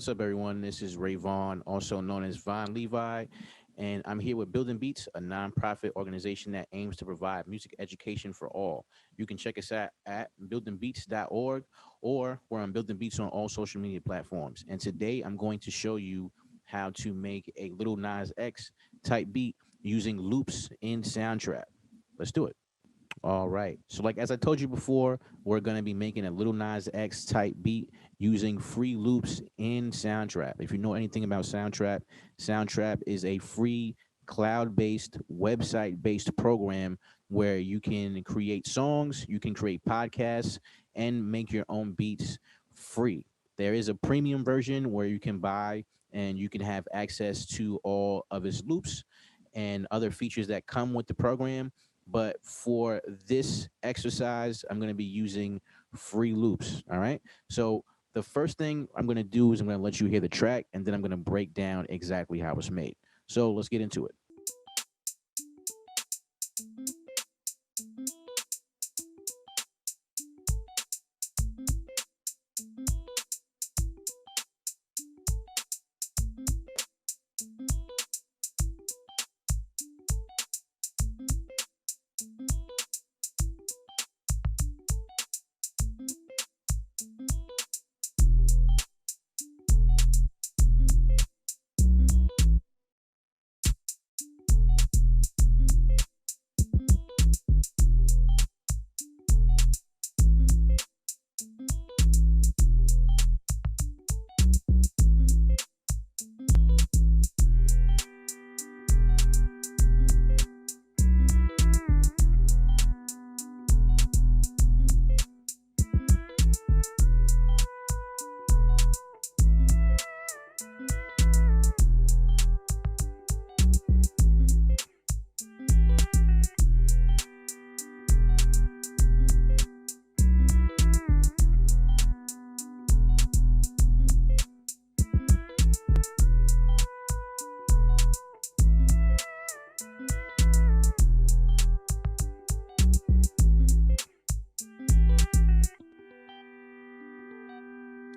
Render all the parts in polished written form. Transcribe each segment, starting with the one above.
What's up, everyone? This is Ray Vaughn, also known as Vaughn Levi, and I'm here with Building Beats, a nonprofit organization that aims to provide music education for all. You can check us out at buildingbeats.org, or we're on Building Beats on all social media platforms. And today I'm going to show you how to make a Lil Nas X type beat using loops in Soundtrap. Let's do it. All right. So, like as I told you before, we're gonna be making a Little Nas X type beat using free loops in Soundtrap. If you know anything about Soundtrap, Soundtrap is a free cloud-based, website-based program where you can create songs, you can create podcasts, and make your own beats free. There is a premium version where you can buy and you can have access to all of its loops and other features that come with the program, but for this exercise, I'm going to be using free loops. All right. So the first thing I'm going to do is I'm going to let you hear the track, and then I'm going to break down exactly how it's made. So let's get into it.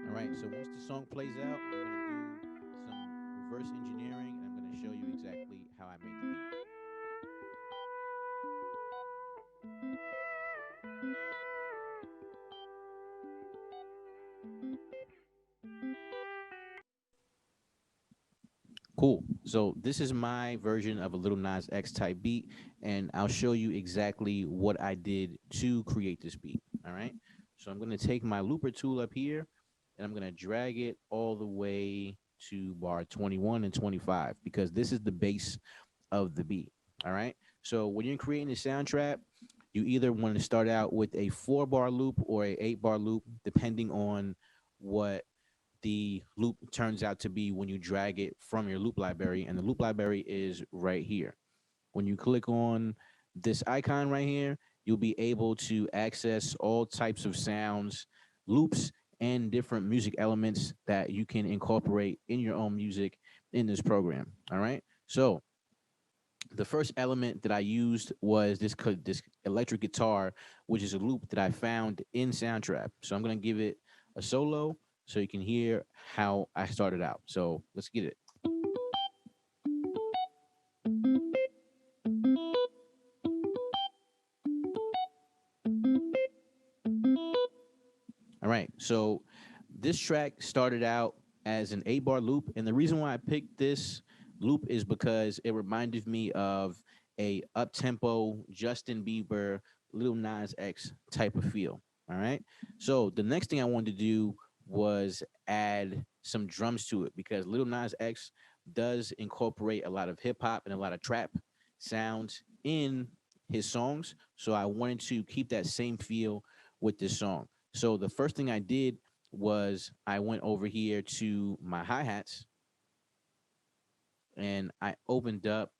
All right. So once the song plays out, I'm going to do some reverse engineering, and I'm going to show you exactly how I made the beat. Cool. So this is my version of a Little Nas X type beat, and I'll show you exactly what I did to create this beat. All right. So I'm going to take my looper tool up here, and I'm going to drag it all the way to bar 21 and 25 because this is the base of the beat. All right. So when you're creating a soundtrack, you either want to start out with a 4 bar loop or a 8 bar loop, depending on what the loop turns out to be when you drag it from your loop library. And the loop library is right here. When you click on this icon right here, you'll be able to access all types of sounds, loops, and different music elements that you can incorporate in your own music in this program. All right. So the first element that I used was this electric guitar, which is a loop that I found in Soundtrap. So I'm gonna give it a solo so you can hear how I started out. So let's get it. All right. So this track started out as an 8 bar loop, and the reason why I picked this loop is because it reminded me of a up tempo Justin Bieber, Lil Nas X type of feel. All right. So the next thing I wanted to do was add some drums to it because Lil Nas X does incorporate a lot of hip hop and a lot of trap sounds in his songs. So I wanted to keep that same feel with this song. So the first thing I did was I went over here to my hi-hats and I opened up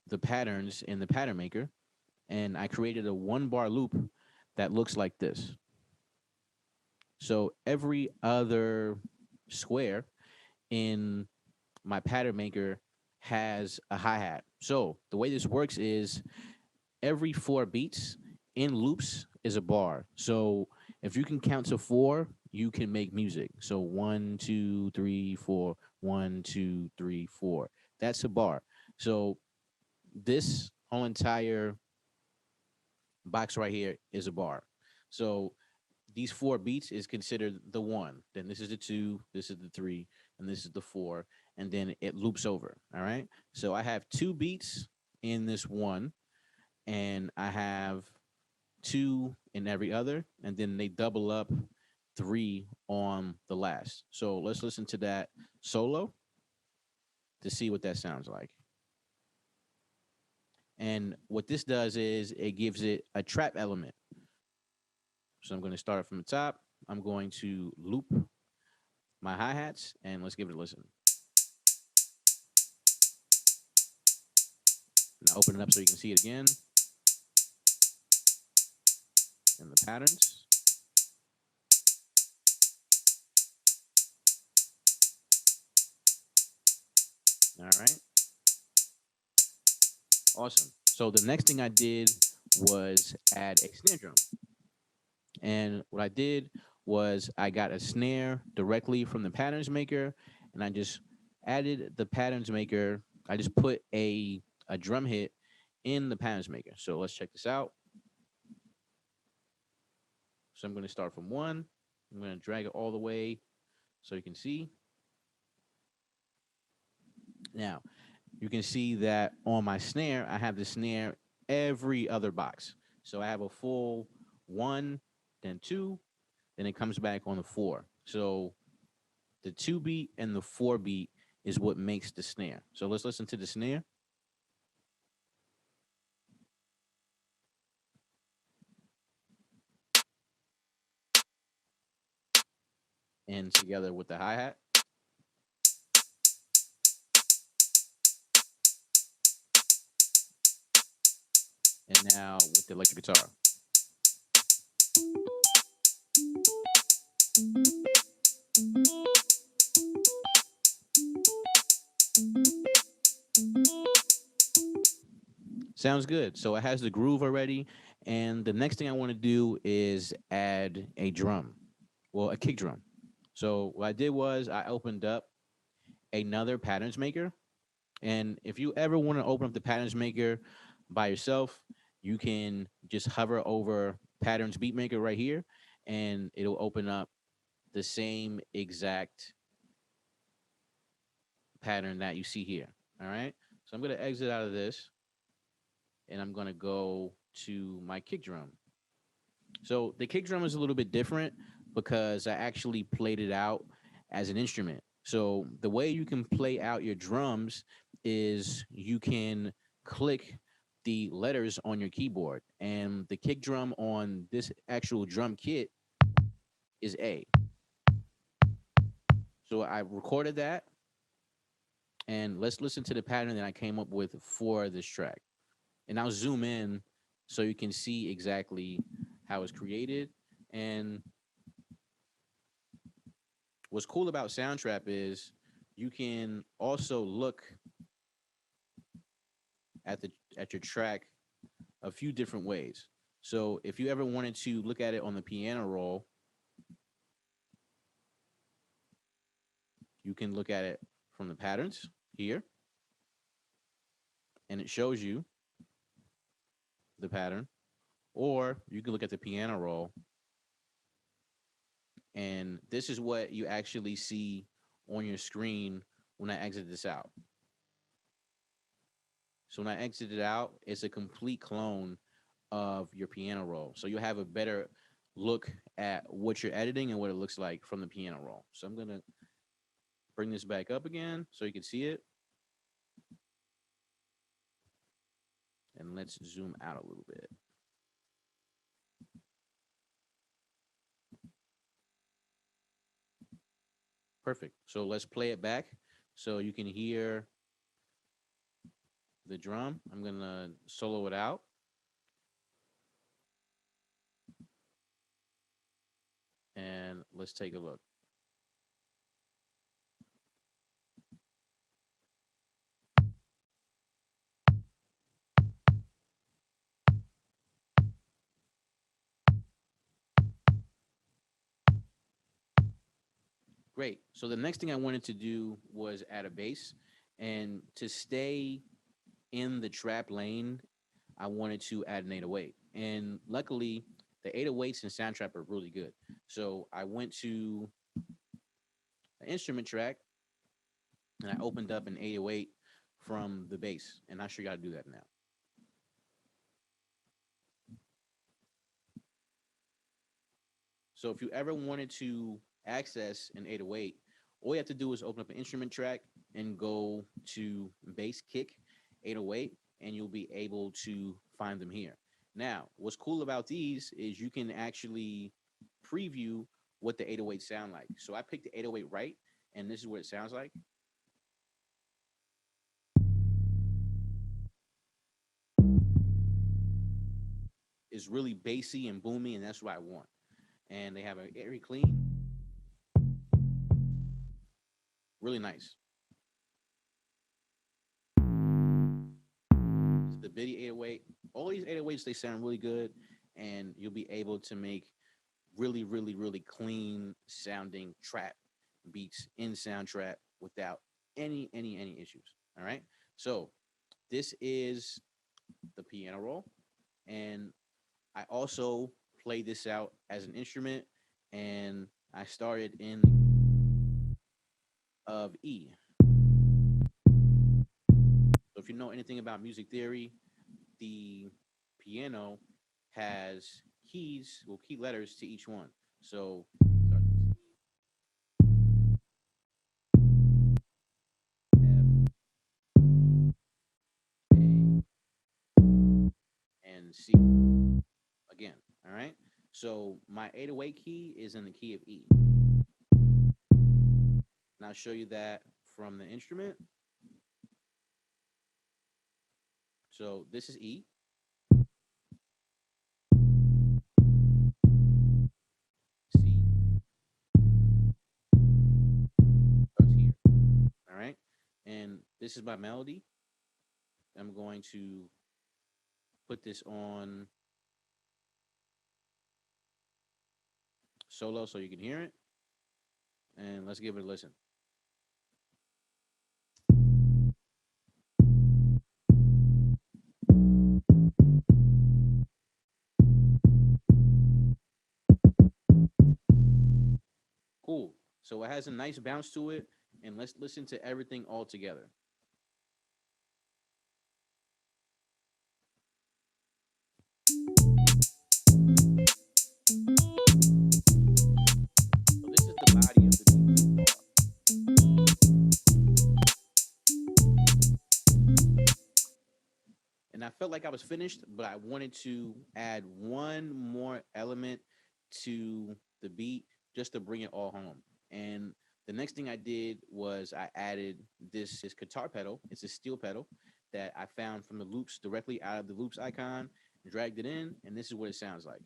the patterns in the pattern maker and I created a 1 bar loop that looks like this. So every other square in my pattern maker has a hi-hat. So the way this works is every 4 beats in loops is a bar. So if you can count to 4, you can make music. So 1, 2, 3, 4, 1, 2, 3, 4. That's a bar. So this whole entire box right here is a bar. So these four beats is considered the one. Then this is the two, this is the three, and this is the four, and then it loops over. All right. So I have two beats in this one, and I have two in every other, and then they double up three on the last. So let's listen to that solo to see what that sounds like. And what this does is it gives it a trap element. So I'm going to start from the top. I'm going to loop my hi-hats and let's give it a listen. Now open it up so you can see it again. And the patterns. All right. Awesome. So the next thing I did was add a snare drum. And what I did was I got a snare directly from the patterns maker and I just added the patterns maker. I just put a drum hit in the patterns maker. So let's check this out. So I'm going to start from one. I'm going to drag it all the way so you can see. Now, you can see that on my snare, I have the snare every other box. So I have a full one, then two, then it comes back on the four. So the two beat and the four beat is what makes the snare. So let's listen to the snare. And together with the hi-hat. And now with the electric guitar. Sounds good. So it has the groove already. And the next thing I want to do is add a drum. Well, a kick drum. So what I did was I opened up another patterns maker. And if you ever want to open up the patterns maker by yourself, you can just hover over patterns beat maker right here and it'll open up the same exact pattern that you see here. All right. So I'm going to exit out of this and I'm going to go to my kick drum. So the kick drum is a little bit different because I actually played it out as an instrument. So the way you can play out your drums is you can click the letters on your keyboard, and the kick drum on this actual drum kit is A. So I recorded that, and let's listen to the pattern that I came up with for this track. And I'll zoom in so you can see exactly how it's created. And what's cool about Soundtrap is you can also look at the at your track a few different ways. So if you ever wanted to look at it on the piano roll, you can look at it from the patterns here, and it shows you the pattern. Or you can look at the piano roll, and this is what you actually see on your screen when I exit this out. So when I exit it out, it's a complete clone of your piano roll. So you'll have a better look at what you're editing and what it looks like from the piano roll. So I'm going to bring this back up again so you can see it. And let's zoom out a little bit. Perfect. So let's play it back so you can hear the drum. I'm going to solo it out. And let's take a look. Great. So the next thing I wanted to do was add a bass, and to stay in the trap lane, I wanted to add an 808. And luckily, the 808s in Soundtrap are really good. So I went to an instrument track and I opened up an 808 from the bass, and I sure got to do that now. So if you ever wanted to access an 808, all you have to do is open up an instrument track and go to bass kick 808, and you'll be able to find them here. Now, what's cool about these is you can actually preview what the 808 sound like. So I picked the 808 right, and this is what it sounds like. It's really bassy and boomy, and that's what I want. And they have a very clean, really nice. This is the Biddy 808. All these 808s, they sound really good, and you'll be able to make really, really, really clean sounding trap beats in Soundtrap without any issues. All right. So this is the piano roll, and I also played this out as an instrument, and I started in of E. So if you know anything about music theory, the piano has keys, well, key letters to each one. So F, A, and C again. All right. So my 808 key is in the key of E. And I'll show you that from the instrument. So this is E, C starts here. All right. And this is my melody. I'm going to put this on solo so you can hear it. And let's give it a listen. Cool. So it has a nice bounce to it. And let's listen to everything all together. So this is the body of the beat. And I felt like I was finished, but I wanted to add one more element to the beat just to bring it all home. And the next thing I did was I added this guitar pedal. It's a steel pedal that I found from the loops directly out of the loops icon, dragged it in, and this is what it sounds like.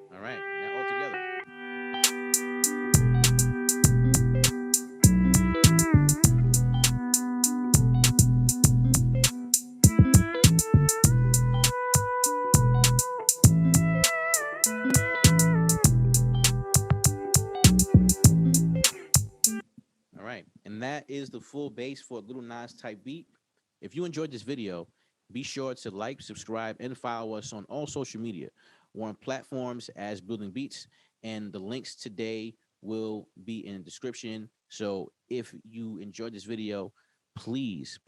All right, now all together. All right. And that is the full bass for a Lil Nas type beat. If you enjoyed this video, be sure to like, subscribe, and follow us on all social media. We're on platforms as Building Beats, and the links today will be in the description. So if you enjoyed this video, please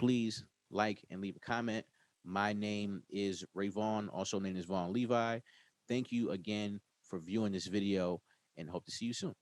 like and leave a comment. My name is Vaughn, also known as Vaughn Levi. Thank you again for viewing this video, and hope to see you soon.